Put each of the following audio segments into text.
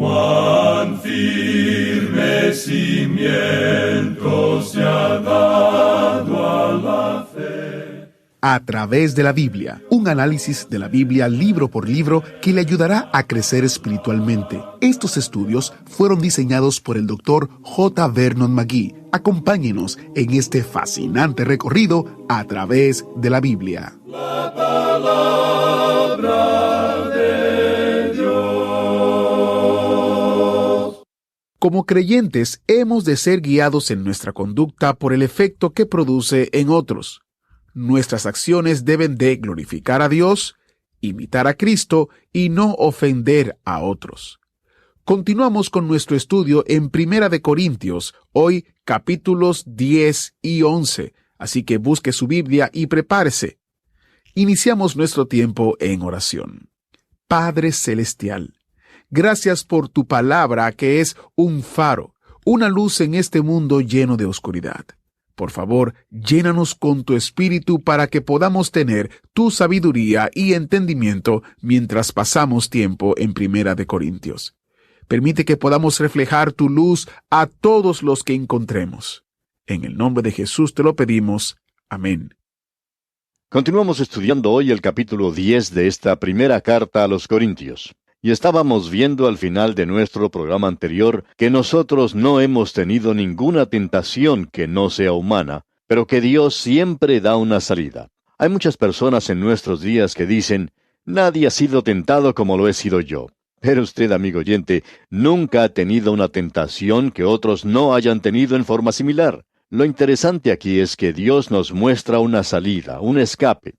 Cuán firme cimiento se ha dado a la fe. A través de la Biblia, un análisis de la Biblia libro por libro que le ayudará a crecer espiritualmente. Estos estudios fueron diseñados por el Dr. J. Vernon McGee. Acompáñenos en este fascinante recorrido a través de la Biblia. La palabra de Dios. Como creyentes, hemos de ser guiados en nuestra conducta por el efecto que produce en otros. Nuestras acciones deben de glorificar a Dios, imitar a Cristo y no ofender a otros. Continuamos con nuestro estudio en Primera de Corintios, hoy capítulos 10 y 11, así que busque su Biblia y prepárese. Iniciamos nuestro tiempo en oración. Padre Celestial, gracias por tu palabra que es un faro, una luz en este mundo lleno de oscuridad. Por favor, llénanos con tu espíritu para que podamos tener tu sabiduría y entendimiento mientras pasamos tiempo en Primera de Corintios. Permite que podamos reflejar tu luz a todos los que encontremos. En el nombre de Jesús te lo pedimos. Amén. Continuamos estudiando hoy el capítulo 10 de esta primera carta a los Corintios. Y estábamos viendo al final de nuestro programa anterior que nosotros no hemos tenido ninguna tentación que no sea humana, pero que Dios siempre da una salida. Hay muchas personas en nuestros días que dicen, nadie ha sido tentado como lo he sido yo. Pero usted, amigo oyente, nunca ha tenido una tentación que otros no hayan tenido en forma similar. Lo interesante aquí es que Dios nos muestra una salida, un escape.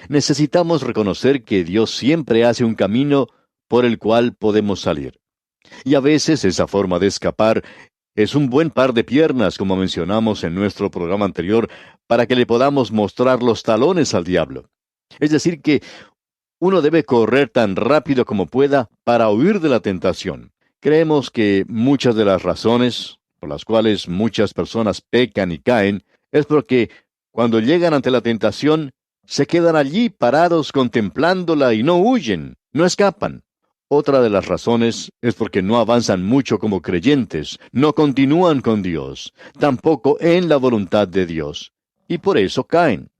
Necesitamos reconocer que Dios siempre hace un camino por el cual podemos salir. Y a veces esa forma de escapar es un buen par de piernas, como mencionamos en nuestro programa anterior, para que le podamos mostrar los talones al diablo. Es decir, que uno debe correr tan rápido como pueda para huir de la tentación. Creemos que muchas de las razones por las cuales muchas personas pecan y caen es porque cuando llegan ante la tentación, se quedan allí parados contemplándola y no huyen, no escapan. Otra de las razones es porque no avanzan mucho como creyentes, no continúan con Dios, tampoco en la voluntad de Dios, y por eso caen.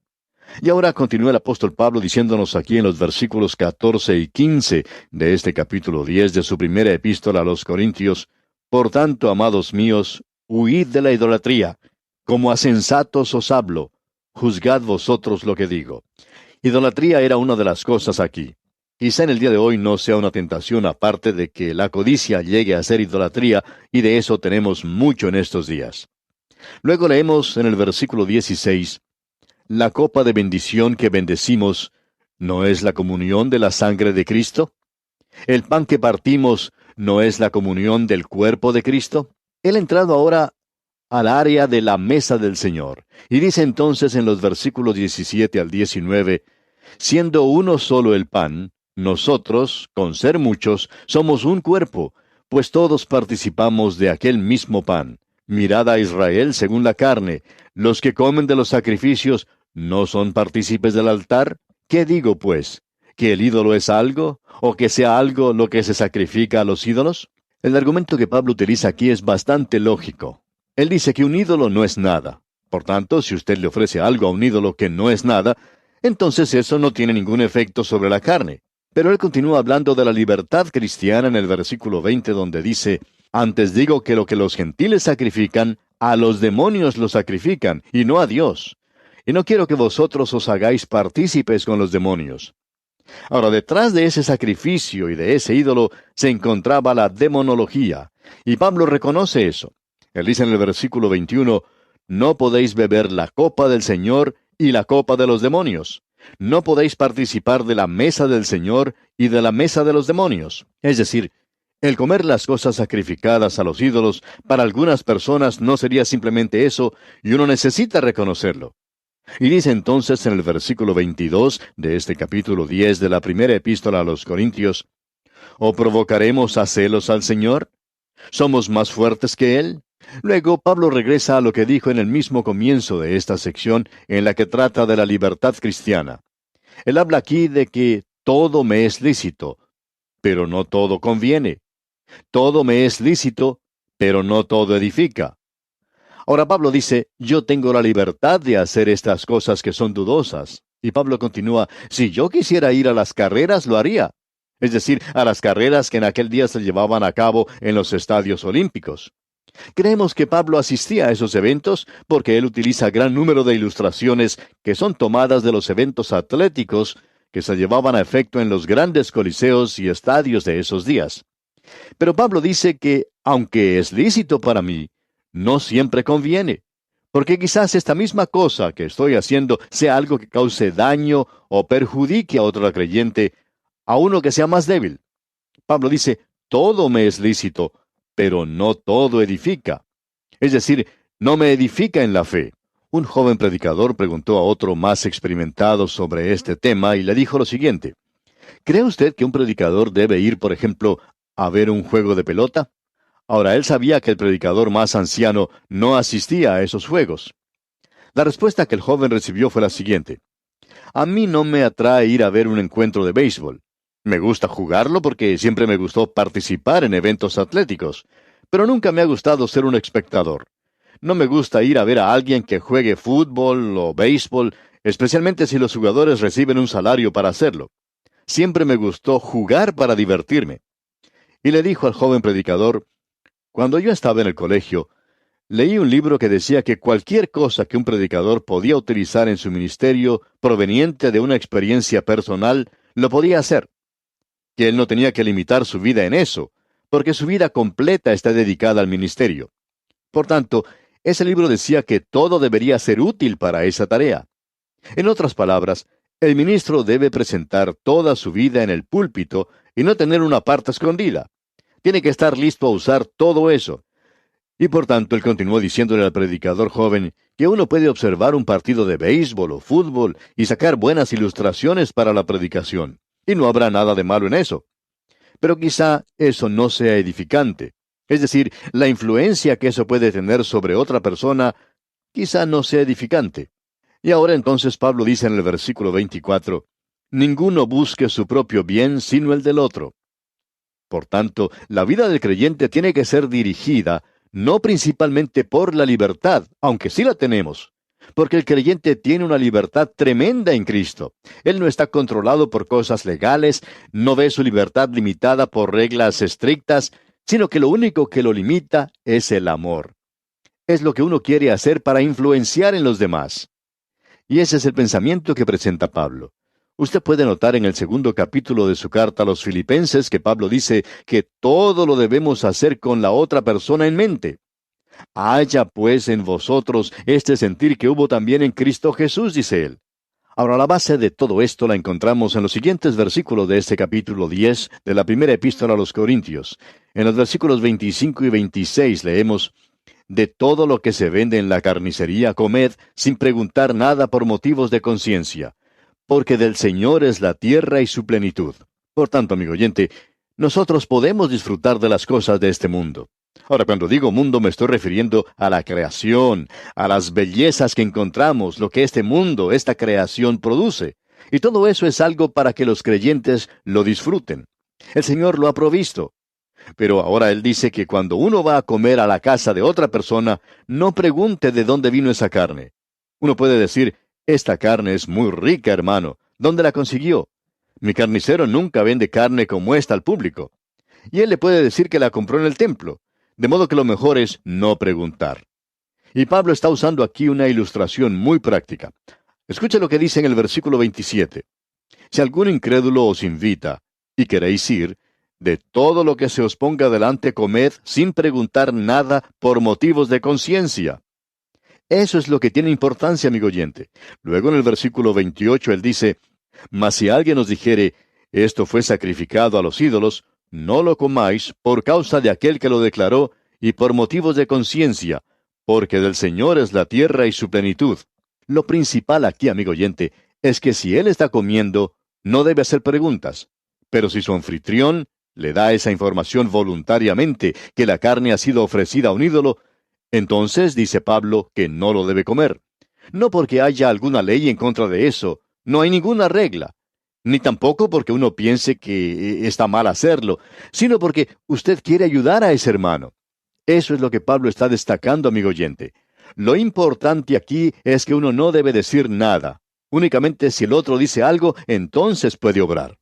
Y ahora continúa el apóstol Pablo diciéndonos aquí en los versículos 14 y 15 de este capítulo 10 de su primera epístola a los Corintios, por tanto, amados míos, huid de la idolatría, como a sensatos os hablo, juzgad vosotros lo que digo. Idolatría era una de las cosas aquí. Quizá en el día de hoy no sea una tentación aparte de que la codicia llegue a ser idolatría, y de eso tenemos mucho en estos días. Luego leemos en el versículo 16, la copa de bendición que bendecimos, ¿no es la comunión de la sangre de Cristo? ¿El pan que partimos no es la comunión del cuerpo de Cristo? Él ha entrado ahora al área de la mesa del Señor, y dice entonces en los versículos 17 al 19, siendo uno solo el pan, nosotros, con ser muchos, somos un cuerpo, pues todos participamos de aquel mismo pan. Mirad a Israel según la carne. Los que comen de los sacrificios, ¿no son partícipes del altar? ¿Qué digo, pues? ¿Que el ídolo es algo? ¿O que sea algo lo que se sacrifica a los ídolos? El argumento que Pablo utiliza aquí es bastante lógico. Él dice que un ídolo no es nada. Por tanto, si usted le ofrece algo a un ídolo que no es nada, entonces eso no tiene ningún efecto sobre la carne. Pero él continúa hablando de la libertad cristiana en el versículo 20, donde dice, antes digo que lo que los gentiles sacrifican, a los demonios lo sacrifican, y no a Dios. Y no quiero que vosotros os hagáis partícipes con los demonios. Ahora, detrás de ese sacrificio y de ese ídolo se encontraba la demonología, y Pablo reconoce eso. Él dice en el versículo 21, no podéis beber la copa del Señor y la copa de los demonios. No podéis participar de la mesa del Señor y de la mesa de los demonios. Es decir, el comer las cosas sacrificadas a los ídolos para algunas personas no sería simplemente eso, y uno necesita reconocerlo. Y dice entonces en el versículo 22 de este capítulo 10 de la primera epístola a los Corintios, ¿o provocaremos a celos al Señor? ¿Somos más fuertes que Él? Luego Pablo regresa a lo que dijo en el mismo comienzo de esta sección en la que trata de la libertad cristiana. Él habla aquí de que todo me es lícito, pero no todo conviene. Todo me es lícito, pero no todo edifica. Ahora Pablo dice, yo tengo la libertad de hacer estas cosas que son dudosas. Y Pablo continúa, si yo quisiera ir a las carreras, lo haría. Es decir, a las carreras que en aquel día se llevaban a cabo en los estadios olímpicos. Creemos que Pablo asistía a esos eventos porque él utiliza gran número de ilustraciones que son tomadas de los eventos atléticos que se llevaban a efecto en los grandes coliseos y estadios de esos días. Pero Pablo dice que, aunque es lícito para mí, no siempre conviene, porque quizás esta misma cosa que estoy haciendo sea algo que cause daño o perjudique a otro creyente, a uno que sea más débil. Pablo dice, todo me es lícito, pero no todo edifica. Es decir, no me edifica en la fe. Un joven predicador preguntó a otro más experimentado sobre este tema y le dijo lo siguiente, ¿cree usted que un predicador debe ir, por ejemplo, a ver un juego de pelota? Ahora, él sabía que el predicador más anciano no asistía a esos juegos. La respuesta que el joven recibió fue la siguiente. A mí no me atrae ir a ver un encuentro de béisbol. Me gusta jugarlo porque siempre me gustó participar en eventos atléticos, pero nunca me ha gustado ser un espectador. No me gusta ir a ver a alguien que juegue fútbol o béisbol, especialmente si los jugadores reciben un salario para hacerlo. Siempre me gustó jugar para divertirme. Y le dijo al joven predicador, cuando yo estaba en el colegio, leí un libro que decía que cualquier cosa que un predicador podía utilizar en su ministerio proveniente de una experiencia personal, lo podía hacer. Que él no tenía que limitar su vida en eso, porque su vida completa está dedicada al ministerio. Por tanto, ese libro decía que todo debería ser útil para esa tarea. En otras palabras, el ministro debe presentar toda su vida en el púlpito y no tener una parte escondida. Tiene que estar listo a usar todo eso. Y por tanto, él continuó diciéndole al predicador joven que uno puede observar un partido de béisbol o fútbol y sacar buenas ilustraciones para la predicación. Y no habrá nada de malo en eso. Pero quizá eso no sea edificante. Es decir, la influencia que eso puede tener sobre otra persona quizá no sea edificante. Y ahora entonces Pablo dice en el versículo 24, ninguno busque su propio bien sino el del otro. Por tanto, la vida del creyente tiene que ser dirigida no principalmente por la libertad, aunque sí la tenemos, porque el creyente tiene una libertad tremenda en Cristo. Él no está controlado por cosas legales, no ve su libertad limitada por reglas estrictas, sino que lo único que lo limita es el amor. Es lo que uno quiere hacer para influenciar en los demás. Y ese es el pensamiento que presenta Pablo. Usted puede notar en el 2º capítulo de su carta a los Filipenses que Pablo dice que todo lo debemos hacer con la otra persona en mente. Haya pues en vosotros este sentir que hubo también en Cristo Jesús, dice él. Ahora, la base de todo esto la encontramos en los siguientes versículos de este capítulo 10 de la primera epístola a los Corintios. En los versículos 25 y 26 leemos, de todo lo que se vende en la carnicería comed sin preguntar nada por motivos de conciencia, porque del Señor es la tierra y su plenitud. Por tanto, amigo oyente, nosotros podemos disfrutar de las cosas de este mundo. Ahora, cuando digo mundo me estoy refiriendo a la creación, a las bellezas que encontramos, lo que este mundo, esta creación produce. Y todo eso es algo para que los creyentes lo disfruten. El Señor lo ha provisto. Pero ahora Él dice que cuando uno va a comer a la casa de otra persona, no pregunte de dónde vino esa carne. Uno puede decir, esta carne es muy rica, hermano. ¿Dónde la consiguió? Mi carnicero nunca vende carne como esta al público. Y él le puede decir que la compró en el templo. De modo que lo mejor es no preguntar. Y Pablo está usando aquí una ilustración muy práctica. Escuche lo que dice en el versículo 27. Si algún incrédulo os invita, y queréis ir, de todo lo que se os ponga delante comed sin preguntar nada por motivos de conciencia. Eso es lo que tiene importancia, amigo oyente. Luego en el versículo 28 él dice, mas si alguien os dijere, esto fue sacrificado a los ídolos, no lo comáis por causa de aquel que lo declaró y por motivos de conciencia, porque del Señor es la tierra y su plenitud. Lo principal aquí, amigo oyente, es que si él está comiendo, no debe hacer preguntas. Pero si su anfitrión le da esa información voluntariamente que la carne ha sido ofrecida a un ídolo, entonces dice Pablo que no lo debe comer. No porque haya alguna ley en contra de eso, no hay ninguna regla. Ni tampoco porque uno piense que está mal hacerlo, sino porque usted quiere ayudar a ese hermano. Eso es lo que Pablo está destacando, amigo oyente. Lo importante aquí es que uno no debe decir nada. Únicamente si el otro dice algo, entonces puede obrar.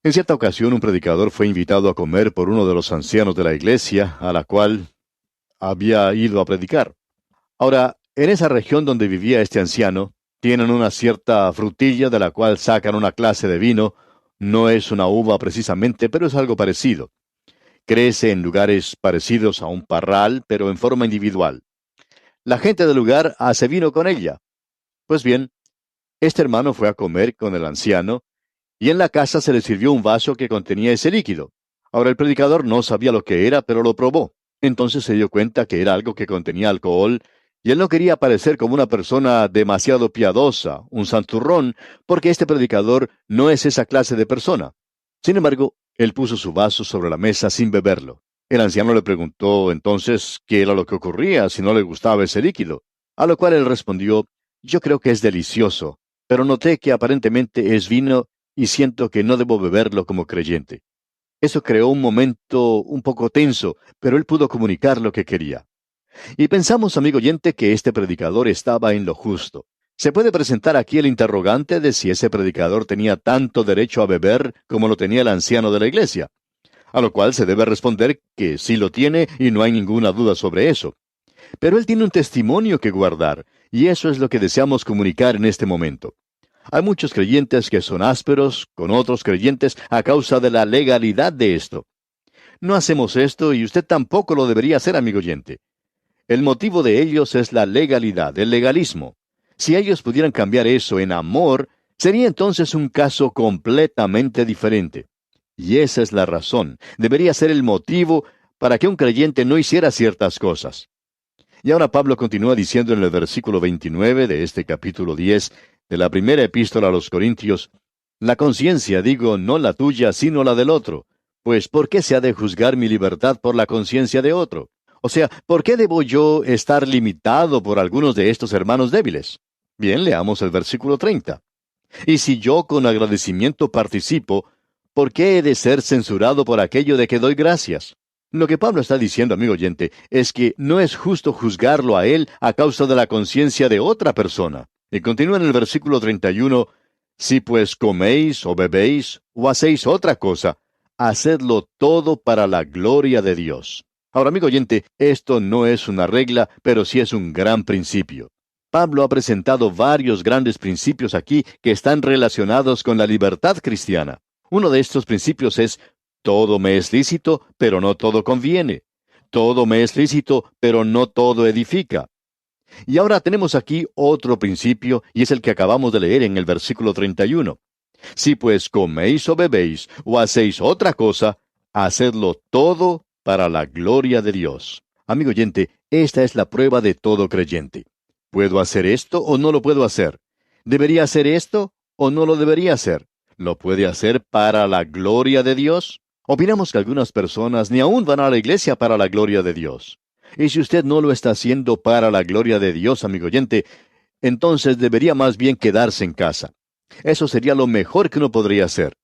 En cierta ocasión, un predicador fue invitado a comer por uno de los ancianos de la iglesia, a la cual había ido a predicar. Ahora, en esa región donde vivía este anciano, tienen una cierta frutilla de la cual sacan una clase de vino. No es una uva precisamente, pero es algo parecido. Crece en lugares parecidos a un parral, pero en forma individual. La gente del lugar hace vino con ella. Pues bien, este hermano fue a comer con el anciano, y en la casa se le sirvió un vaso que contenía ese líquido. Ahora el predicador no sabía lo que era, pero lo probó. Entonces se dio cuenta que era algo que contenía alcohol, y él no quería parecer como una persona demasiado piadosa, un santurrón, porque este predicador no es esa clase de persona. Sin embargo, él puso su vaso sobre la mesa sin beberlo. El anciano le preguntó entonces qué era lo que ocurría si no le gustaba ese líquido, a lo cual él respondió: yo creo que es delicioso, pero noté que aparentemente es vino y siento que no debo beberlo como creyente. Eso creó un momento un poco tenso, pero él pudo comunicar lo que quería. Y pensamos, amigo oyente, que este predicador estaba en lo justo. Se puede presentar aquí el interrogante de si ese predicador tenía tanto derecho a beber como lo tenía el anciano de la iglesia. A lo cual se debe responder que sí lo tiene y no hay ninguna duda sobre eso. Pero él tiene un testimonio que guardar, y eso es lo que deseamos comunicar en este momento. Hay muchos creyentes que son ásperos con otros creyentes a causa de la legalidad de esto. No hacemos esto y usted tampoco lo debería hacer, amigo oyente. El motivo de ellos es la legalidad, el legalismo. Si ellos pudieran cambiar eso en amor, sería entonces un caso completamente diferente. Y esa es la razón, debería ser el motivo para que un creyente no hiciera ciertas cosas. Y ahora Pablo continúa diciendo en el versículo 29 de este capítulo 10 de la primera epístola a los Corintios: la conciencia, digo, no la tuya, sino la del otro. Pues, ¿por qué se ha de juzgar mi libertad por la conciencia de otro? O sea, ¿por qué debo yo estar limitado por algunos de estos hermanos débiles? Bien, leamos el versículo 30. Y si yo con agradecimiento participo, ¿por qué he de ser censurado por aquello de que doy gracias? Lo que Pablo está diciendo, amigo oyente, es que no es justo juzgarlo a él a causa de la conciencia de otra persona. Y continúa en el versículo 31, si pues coméis o bebéis o hacéis otra cosa, hacedlo todo para la gloria de Dios. Ahora, amigo oyente, esto no es una regla, pero sí es un gran principio. Pablo ha presentado varios grandes principios aquí que están relacionados con la libertad cristiana. Uno de estos principios es: todo me es lícito, pero no todo conviene. Todo me es lícito, pero no todo edifica. Y ahora tenemos aquí otro principio, y es el que acabamos de leer en el versículo 31. Si pues coméis o bebéis, o hacéis otra cosa, hacedlo todo para la gloria de Dios. Amigo oyente, esta es la prueba de todo creyente. ¿Puedo hacer esto o no lo puedo hacer? ¿Debería hacer esto o no lo debería hacer? ¿Lo puede hacer para la gloria de Dios? Opinamos que algunas personas ni aún van a la iglesia para la gloria de Dios. Y si usted no lo está haciendo para la gloria de Dios, amigo oyente, entonces debería más bien quedarse en casa. Eso sería lo mejor que uno podría hacer.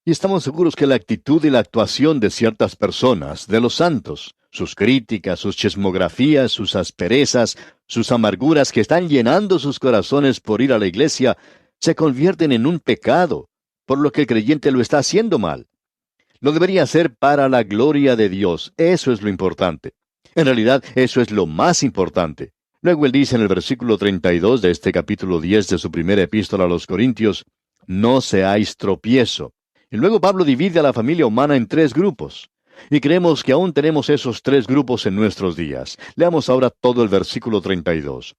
Y estamos seguros que la actitud y la actuación de ciertas personas, de los santos, sus críticas, sus chismografías, sus asperezas, sus amarguras que están llenando sus corazones por ir a la iglesia, se convierten en un pecado, por lo que el creyente lo está haciendo mal. Lo debería hacer para la gloria de Dios. Eso es lo importante. En realidad, eso es lo más importante. Luego él dice en el versículo 32 de este capítulo 10 de su primera epístola a los Corintios: no seáis tropiezo. Y luego Pablo divide a la familia humana en 3 grupos. Y creemos que aún tenemos esos 3 grupos en nuestros días. Leamos ahora todo el versículo 32.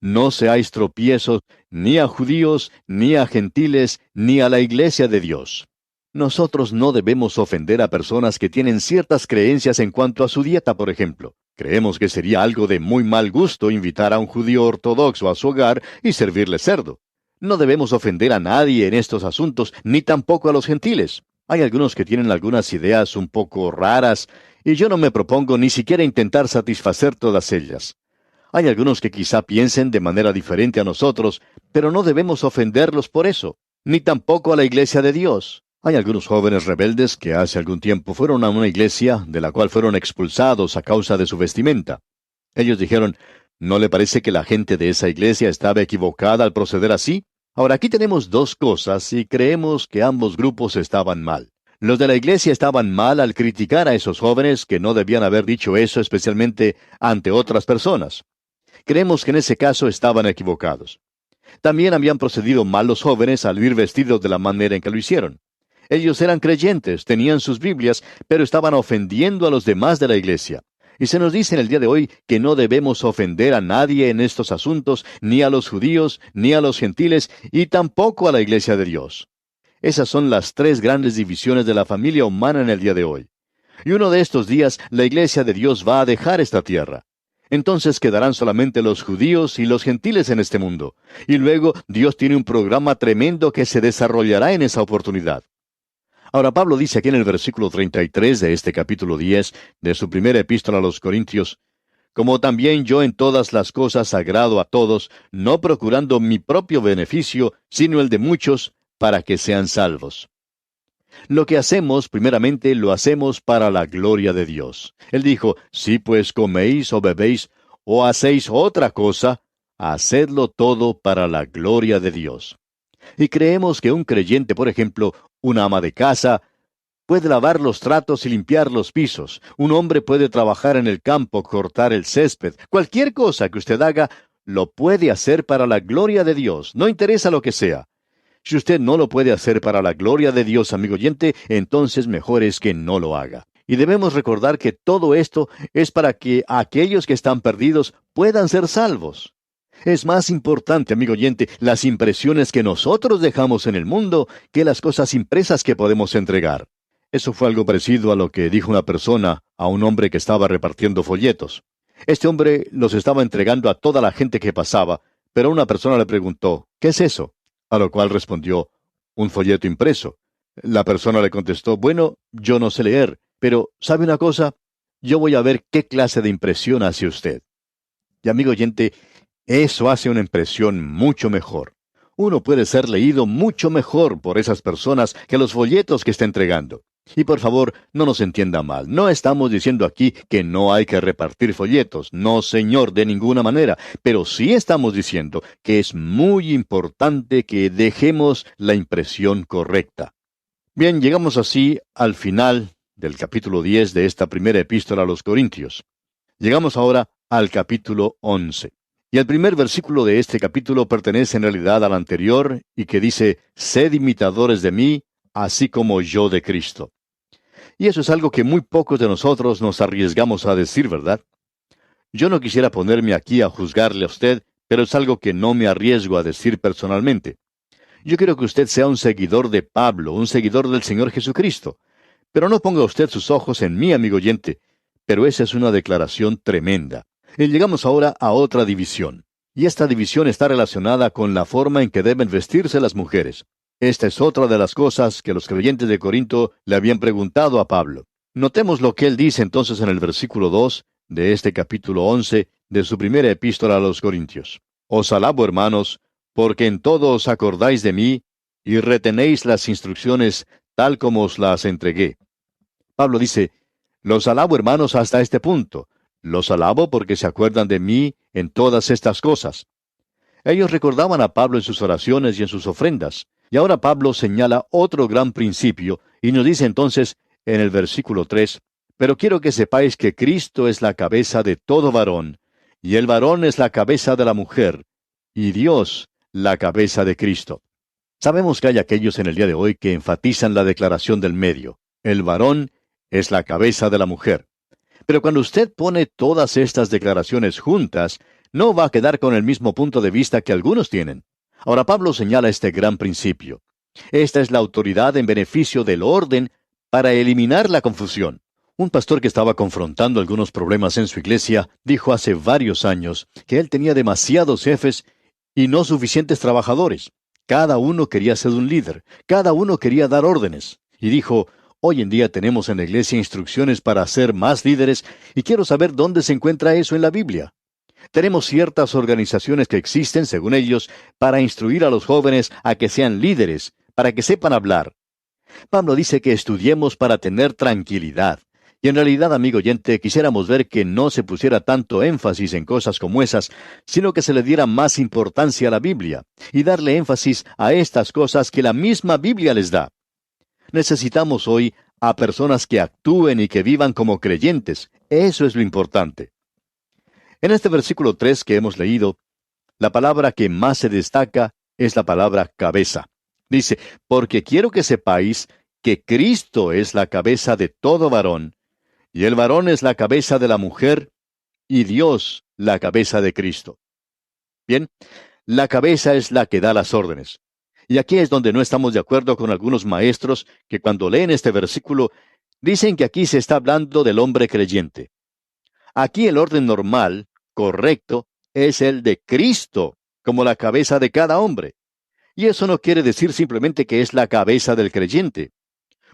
No seáis tropiezos ni a judíos, ni a gentiles, ni a la iglesia de Dios. Nosotros no debemos ofender a personas que tienen ciertas creencias en cuanto a su dieta, por ejemplo. Creemos que sería algo de muy mal gusto invitar a un judío ortodoxo a su hogar y servirle cerdo. No debemos ofender a nadie en estos asuntos, ni tampoco a los gentiles. Hay algunos que tienen algunas ideas un poco raras, y yo no me propongo ni siquiera intentar satisfacer todas ellas. Hay algunos que quizá piensen de manera diferente a nosotros, pero no debemos ofenderlos por eso. ni tampoco a la iglesia de Dios. Hay algunos jóvenes rebeldes que hace algún tiempo fueron a una iglesia de la cual fueron expulsados a causa de su vestimenta. Ellos dijeron, ¿no le parece que la gente de esa iglesia estaba equivocada al proceder así? Ahora, aquí tenemos dos cosas y creemos que ambos grupos estaban mal. Los de la iglesia estaban mal al criticar a esos jóvenes que no debían haber dicho eso, especialmente ante otras personas. Creemos que en ese caso estaban equivocados. También habían procedido mal los jóvenes al ir vestidos de la manera en que lo hicieron. Ellos eran creyentes, tenían sus Biblias, pero estaban ofendiendo a los demás de la iglesia. Y se nos dice en el día de hoy que no debemos ofender a nadie en estos asuntos, ni a los judíos, ni a los gentiles, y tampoco a la iglesia de Dios. Esas son las tres grandes divisiones de la familia humana en el día de hoy. Y uno de estos días la iglesia de Dios va a dejar esta tierra. Entonces quedarán solamente los judíos y los gentiles en este mundo. Y luego Dios tiene un programa tremendo que se desarrollará en esa oportunidad. Ahora Pablo dice aquí en el versículo 33 de este capítulo 10 de su primera epístola a los Corintios, como también yo en todas las cosas agrado a todos, no procurando mi propio beneficio, sino el de muchos, para que sean salvos. Lo que hacemos, primeramente, lo hacemos para la gloria de Dios. Él dijo, si pues coméis o bebéis, o hacéis otra cosa, hacedlo todo para la gloria de Dios. Y creemos que un creyente, por ejemplo, una ama de casa, puede lavar los tratos y limpiar los pisos. Un hombre puede trabajar en el campo, cortar el césped. Cualquier cosa que usted haga, lo puede hacer para la gloria de Dios. No interesa lo que sea. Si usted no lo puede hacer para la gloria de Dios, amigo oyente, entonces mejor es que no lo haga. Y debemos recordar que todo esto es para que aquellos que están perdidos puedan ser salvos. Es más importante, amigo oyente, las impresiones que nosotros dejamos en el mundo que las cosas impresas que podemos entregar. Eso fue algo parecido a lo que dijo una persona a un hombre que estaba repartiendo folletos. Este hombre los estaba entregando a toda la gente que pasaba, pero una persona le preguntó, ¿qué es eso? A lo cual respondió, un folleto impreso. La persona le contestó, bueno, yo no sé leer, pero ¿sabe una cosa? Yo voy a ver qué clase de impresión hace usted. Y amigo oyente, eso hace una impresión mucho mejor. Uno puede ser leído mucho mejor por esas personas que los folletos que está entregando. Y por favor, no nos entienda mal. No estamos diciendo aquí que no hay que repartir folletos. No, señor, de ninguna manera. Pero sí estamos diciendo que es muy importante que dejemos la impresión correcta. Bien, llegamos así al final del capítulo 10 de esta primera epístola a los Corintios. Llegamos ahora al capítulo 11. Y el primer versículo de este capítulo pertenece en realidad al anterior y que dice, sed imitadores de mí, así como yo de Cristo. Y eso es algo que muy pocos de nosotros nos arriesgamos a decir, ¿verdad? Yo no quisiera ponerme aquí a juzgarle a usted, pero es algo que no me arriesgo a decir personalmente. Yo quiero que usted sea un seguidor de Pablo, un seguidor del Señor Jesucristo. Pero no ponga usted sus ojos en mí, amigo oyente. Pero esa es una declaración tremenda. Y llegamos ahora a otra división. Y esta división está relacionada con la forma en que deben vestirse las mujeres. Esta es otra de las cosas que los creyentes de Corinto le habían preguntado a Pablo. Notemos lo que él dice entonces en el versículo 2 de este capítulo 11 de su primera epístola a los Corintios. Os alabo, hermanos, porque en todo os acordáis de mí y retenéis las instrucciones tal como os las entregué. Pablo dice, los alabo, hermanos, hasta este punto. Los alabo porque se acuerdan de mí en todas estas cosas. Ellos recordaban a Pablo en sus oraciones y en sus ofrendas. Y ahora Pablo señala otro gran principio y nos dice entonces en el versículo 3, pero quiero que sepáis que Cristo es la cabeza de todo varón, y el varón es la cabeza de la mujer, y Dios la cabeza de Cristo. Sabemos que hay aquellos en el día de hoy que enfatizan la declaración del medio. El varón es la cabeza de la mujer. Pero cuando usted pone todas estas declaraciones juntas, no va a quedar con el mismo punto de vista que algunos tienen. Ahora Pablo señala este gran principio. Esta es la autoridad en beneficio del orden para eliminar la confusión. Un pastor que estaba confrontando algunos problemas en su iglesia dijo hace varios años que él tenía demasiados jefes y no suficientes trabajadores. Cada uno quería ser un líder, cada uno quería dar órdenes. Y dijo, hoy en día tenemos en la iglesia instrucciones para ser más líderes y quiero saber dónde se encuentra eso en la Biblia. Tenemos ciertas organizaciones que existen, según ellos, para instruir a los jóvenes a que sean líderes, para que sepan hablar. Pablo dice que estudiemos para tener tranquilidad. Y en realidad, amigo oyente, quisiéramos ver que no se pusiera tanto énfasis en cosas como esas, sino que se le diera más importancia a la Biblia, y darle énfasis a estas cosas que la misma Biblia les da. Necesitamos hoy a personas que actúen y que vivan como creyentes. Eso es lo importante. En este versículo 3 que hemos leído, la palabra que más se destaca es la palabra cabeza. Dice, porque quiero que sepáis que Cristo es la cabeza de todo varón, y el varón es la cabeza de la mujer, y Dios la cabeza de Cristo. Bien, la cabeza es la que da las órdenes. Y aquí es donde no estamos de acuerdo con algunos maestros que cuando leen este versículo dicen que aquí se está hablando del hombre creyente. Aquí el orden normal, correcto, es el de Cristo, como la cabeza de cada hombre. Y eso no quiere decir simplemente que es la cabeza del creyente.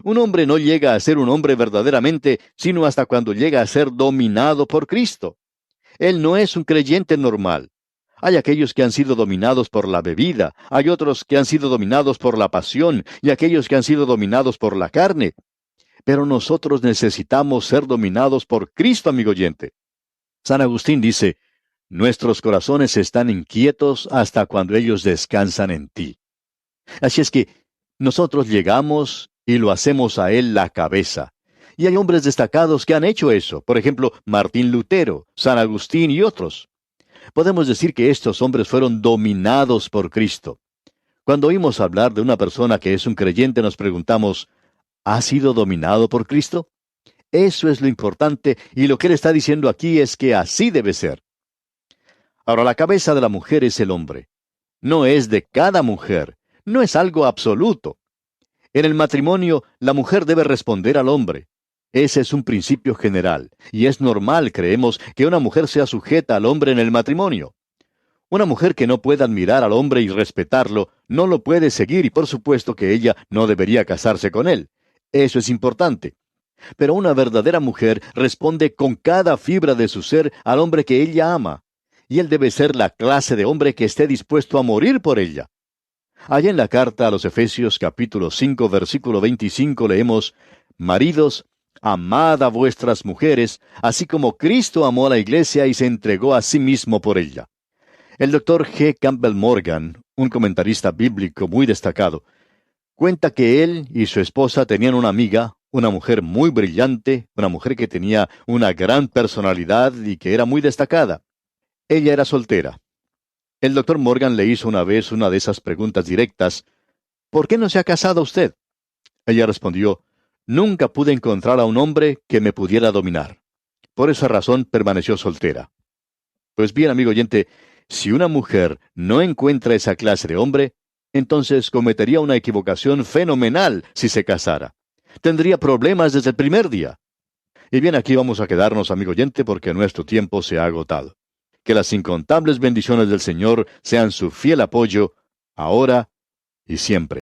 Un hombre no llega a ser un hombre verdaderamente, sino hasta cuando llega a ser dominado por Cristo. Él no es un creyente normal. Hay aquellos que han sido dominados por la bebida, hay otros que han sido dominados por la pasión, y aquellos que han sido dominados por la carne. Pero nosotros necesitamos ser dominados por Cristo, amigo oyente. San Agustín dice, nuestros corazones están inquietos hasta cuando ellos descansan en ti. Así es que nosotros llegamos y lo hacemos a Él la cabeza. Y hay hombres destacados que han hecho eso, por ejemplo, Martín Lutero, San Agustín y otros. Podemos decir que estos hombres fueron dominados por Cristo. Cuando oímos hablar de una persona que es un creyente, nos preguntamos, ¿ha sido dominado por Cristo? Eso es lo importante, y lo que él está diciendo aquí es que así debe ser. Ahora, la cabeza de la mujer es el hombre. No es de cada mujer, no es algo absoluto. En el matrimonio, la mujer debe responder al hombre. Ese es un principio general, y es normal, creemos, que una mujer sea sujeta al hombre en el matrimonio. Una mujer que no pueda admirar al hombre y respetarlo, no lo puede seguir y por supuesto que ella no debería casarse con él. Eso es importante. Pero una verdadera mujer responde con cada fibra de su ser al hombre que ella ama. Y él debe ser la clase de hombre que esté dispuesto a morir por ella. Allá en la carta a los Efesios capítulo 5 versículo 25 leemos, Maridos, amad a vuestras mujeres, así como Cristo amó a la iglesia y se entregó a sí mismo por ella. El doctor G. Campbell Morgan, un comentarista bíblico muy destacado, cuenta que él y su esposa tenían una amiga, una mujer muy brillante, una mujer que tenía una gran personalidad y que era muy destacada. Ella era soltera. El doctor Morgan le hizo una vez una de esas preguntas directas, ¿por qué no se ha casado usted? Ella respondió, nunca pude encontrar a un hombre que me pudiera dominar. Por esa razón permaneció soltera. Pues bien, amigo oyente, si una mujer no encuentra esa clase de hombre, entonces cometería una equivocación fenomenal si se casara. Tendría problemas desde el primer día. Y bien, aquí vamos a quedarnos, amigo oyente, porque nuestro tiempo se ha agotado. Que las incontables bendiciones del Señor sean su fiel apoyo, ahora y siempre.